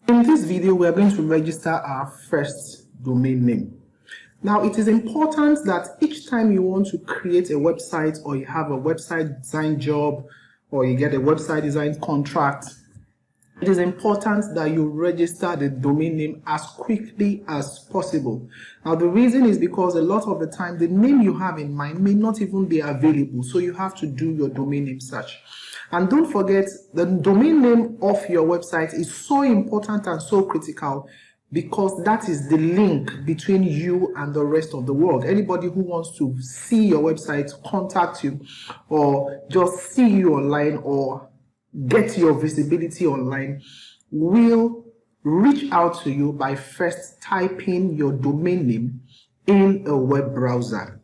In this video, we are going to register our first domain name. Now, it is important that each time you want to create a website, or you have a website design job, or you get a website design contract, it is important that you register the domain name as quickly as possible. Now, the reason is because a lot of the time, the name you have in mind may not even be available, so you have to do your domain name search. And don't forget, the domain name of your website is so important and so critical because that is the link between you and the rest of the world. Anybody who wants to see your website, contact you, or just see you online or get your visibility online will reach out to you by first typing your domain name in a web browser.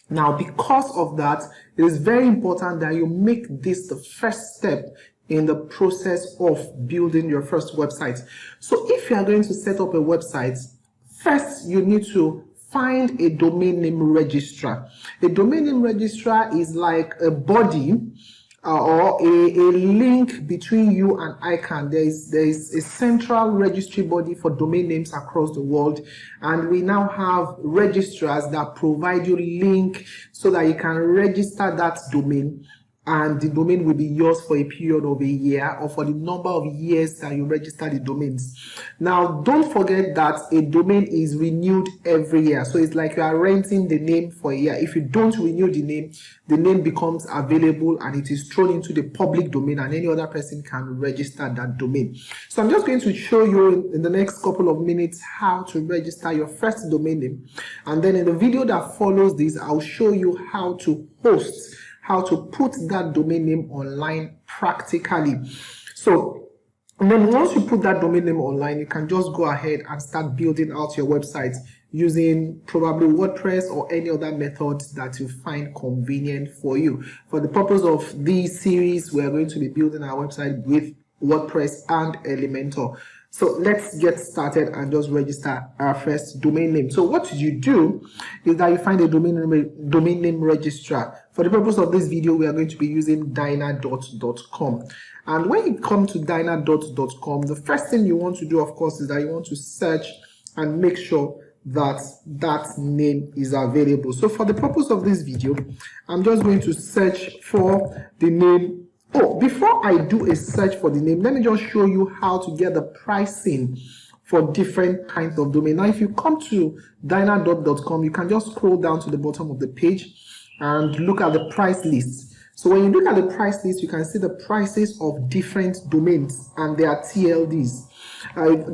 Now, because of that, it is very important that you make this the first step in the process of building your first website. So if you are going to set up a website, first you need to find a domain name registrar. A domain name registrar is like a body or a link between you and ICANN. There is a central registry body for domain names across the world, and we now have registrars that provide you link so that you can register that domain, and the domain will be yours for a period of a year or for the number of years that you register the domains. Now, don't forget that a domain is renewed every year. So it's like you are renting the name for a year. If you don't renew the name becomes available and it is thrown into the public domain, and any other person can register that domain. So I'm just going to show you in the next couple of minutes how to register your first domain name. And then in the video that follows this, I'll show you how to host, how to put that domain name online practically. So, and then once you put that domain name online, you can just go ahead and start building out your website using probably WordPress or any other method that you find convenient for you. For the purpose of this series, we are going to be building our website with WordPress and Elementor. So let's get started and just register our first domain name. So what you do is that you find a domain name registrar. For the purpose of this video, we are going to be using dynadot.com. And when you come to dynadot.com, the first thing you want to do, of course, is that you want to search and make sure that that name is available. So for the purpose of this video, I'm just going to search for the name. Oh, before I do a search for the name, let me just show you how to get the pricing for different kinds of domain. Now, if you come to dynadot.com, you can just scroll down to the bottom of the page and look at the price list. So when you look at the price list, you can see the prices of different domains and their TLDs.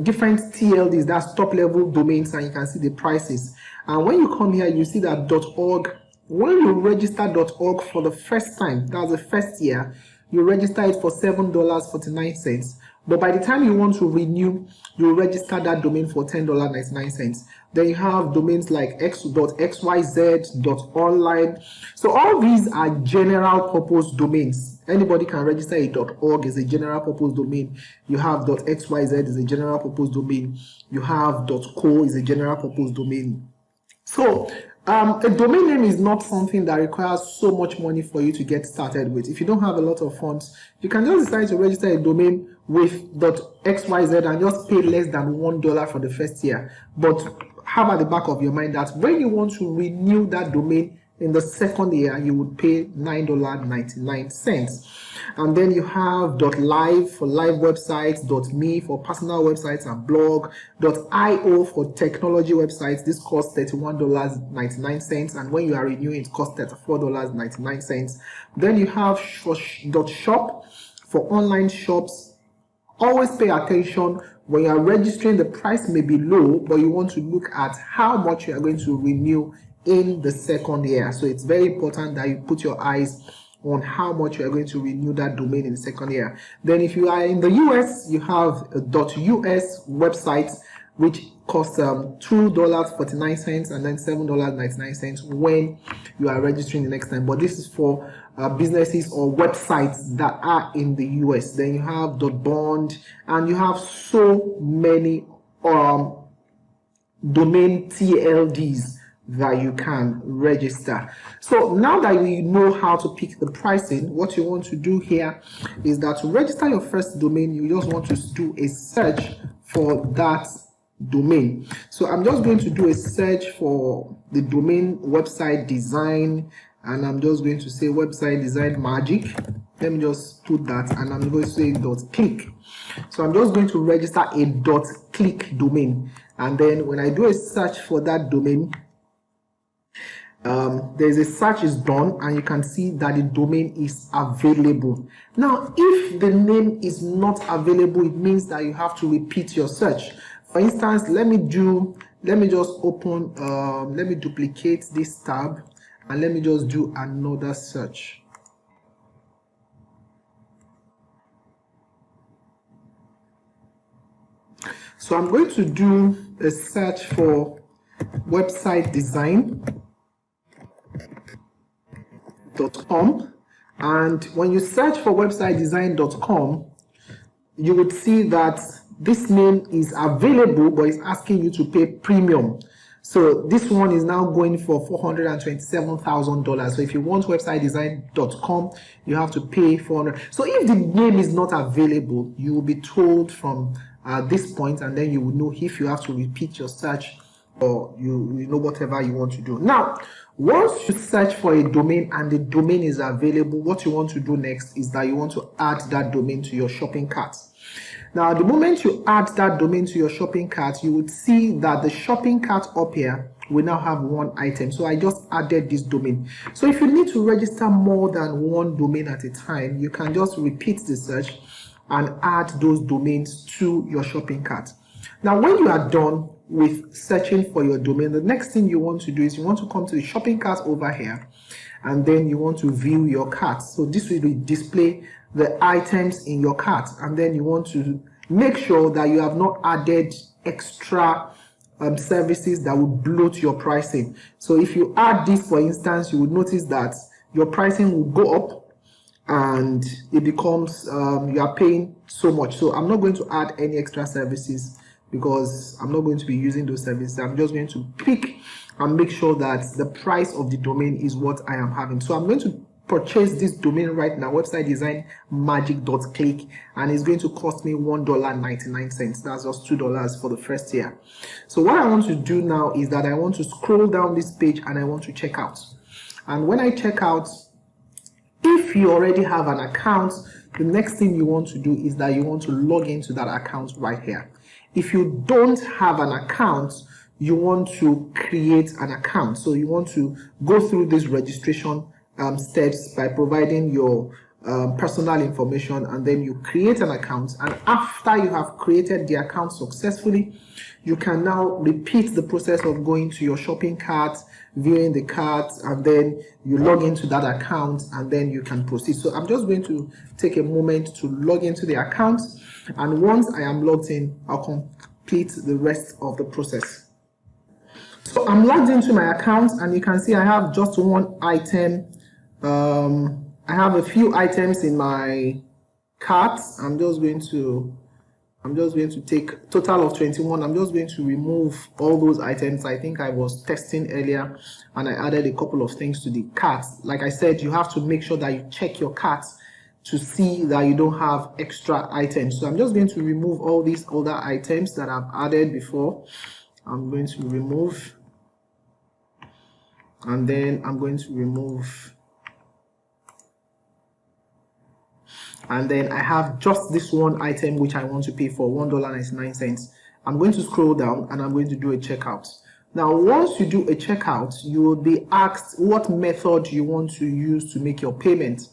Different TLDs, that's top level domains, and you can see the prices. And when you come here, you see that .org. When you register .org for the first time, that's the first year, you register it for $7.49. But by the time you want to renew, you register that domain for $10.99. Then you have domains like x.xyz.online. So all these are general purpose domains. Anybody can register a .org is a general purpose domain. You have .xyz is a general purpose domain. You have .co is a general purpose domain. So a domain name is not something that requires so much money for you to get started with. If you don't have a lot of funds, you can just decide to register a domain with .xyz and just pay less than $1 for the first year. But have at the back of your mind that when you want to renew that domain in the second year, you would pay $9.99. And then you have .live for live websites, .me for personal websites and blog, .io for technology websites. This costs $31.99, and when you are renewing, it costs $34.99. Then you have .shop for online shops. Always pay attention when you are registering. The price may be low, but you want to look at how much you are going to renew in the second year. So it's very important that you put your eyes on how much you are going to renew that domain in the second year. Then if you are in the US, you have a .us website, which costs $2.49 and then $7.99 when you are registering the next time. But this is for businesses or websites that are in the US. Then you have .bond, and you have so many domain TLDs that you can register. So now that we know how to pick the pricing, what you want to do here is that to register your first domain, you just want to do a search for that domain. So I'm just going to do a search for the domain website design, and I'm just going to say website design magic. Let me just put that, and I'm going to say .click. So I'm just going to register a .click domain, and then when I do a search for that domain, there's a search is done, and you can see that the domain is available. Now, if the name is not available, it means that you have to repeat your search. For instance, let me just open, let me duplicate this tab, and let me just do another search. So I'm going to do a search for website design.com, and when you search for website design.com, you would see that this name is available, but it's asking you to pay premium. So this one is now going for $427,000. So if you want website design.com, you have to pay $400. So if the name is not available, you will be told from this point, and then you will know if you have to repeat your search, or you know whatever you want to do. Now, once you search for a domain and the domain is available, what you want to do next is that you want to add that domain to your shopping cart. Now, the moment you add that domain to your shopping cart, you would see that the shopping cart up here will now have one item. So I just added this domain. So if you need to register more than one domain at a time, you can just repeat the search and add those domains to your shopping cart. Now, when you are done with searching for your domain, the next thing you want to do is you want to come to the shopping cart over here, and then you want to view your cart. So this will display the items in your cart, and then you want to make sure that you have not added extra services that will bloat your pricing. So if you add this, for instance, you would notice that your pricing will go up, and it becomes you are paying so much. So I'm not going to add any extra services, because I'm not going to be using those services. I'm just going to pick and make sure that the price of the domain is what I am having. So I'm going to purchase this domain right now, website design magic.click, and it's going to cost me $1.99. That's just $2 for the first year. So what I want to do now is that I want to scroll down this page, and I want to check out. And when I check out, if you already have an account, the next thing you want to do is that you want to log into that account right here. If you don't have an account, you want to create an account. So you want to go through this registration steps by providing your personal information, and then you create an account. And after you have created the account successfully, you can now repeat the process of going to your shopping cart, viewing the cart, and then you log into that account, and then you can proceed. So I'm just going to take a moment to log into the account, and once I am logged in, I'll complete the rest of the process. So I'm logged into my account, and you can see I have just one item. I have a few items in my cart. I'm just going to take total of 21. I'm just going to remove all those items I think I was testing earlier, and I added a couple of things to the cart. Like I said, you have to make sure that you check your cart to see that you don't have extra items. So I'm just going to remove all these other items that I've added before. I'm going to remove, and then I'm going to remove, and then I have just this one item which I want to pay for $1.99. I'm going to scroll down, and I'm going to do a checkout. Now, once you do a checkout, you will be asked what method you want to use to make your payment.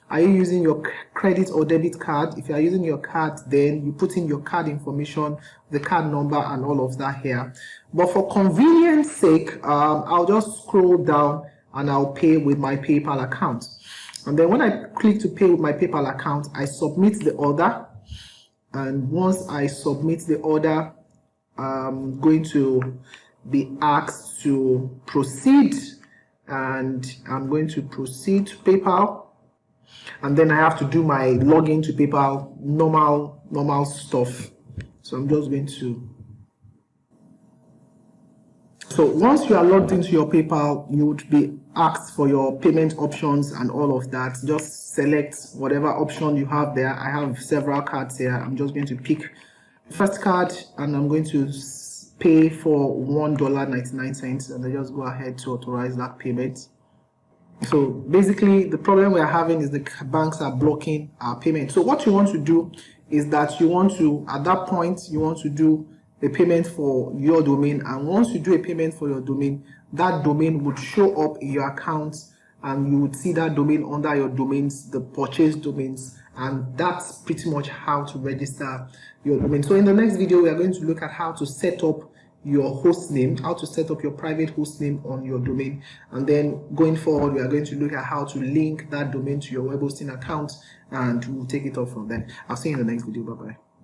Are you using your credit or debit card? If you are using your card, then you put in your card information, the card number, and all of that here. But for convenience sake, I'll just scroll down, and I'll pay with my PayPal account. And then when I click to pay with my PayPal account, I submit the order. And once I submit the order, I'm going to be asked to proceed, and I'm going to proceed to PayPal. And then I have to do my login to PayPal, normal stuff. So I'm just going to. So once you are logged into your PayPal, you would be asked for your payment options and all of that. Just select whatever option you have there. I have several cards here. I'm just going to pick first card, and I'm going to pay for $1.99, and I just go ahead to authorize that payment. So basically, the problem we are having is the banks are blocking our payment. So what you want to do is that you want to, at that point, you want to do a payment for your domain, and once you do a payment for your domain, that domain would show up in your account, and you would see that domain under your domains, the purchased domains, and that's pretty much how to register your domain. So in the next video, we are going to look at how to set up your host name, how to set up your private host name on your domain, and then going forward we are going to look at how to link that domain to your web hosting account, and we'll take it off from there. I'll see you in the next video. Bye bye.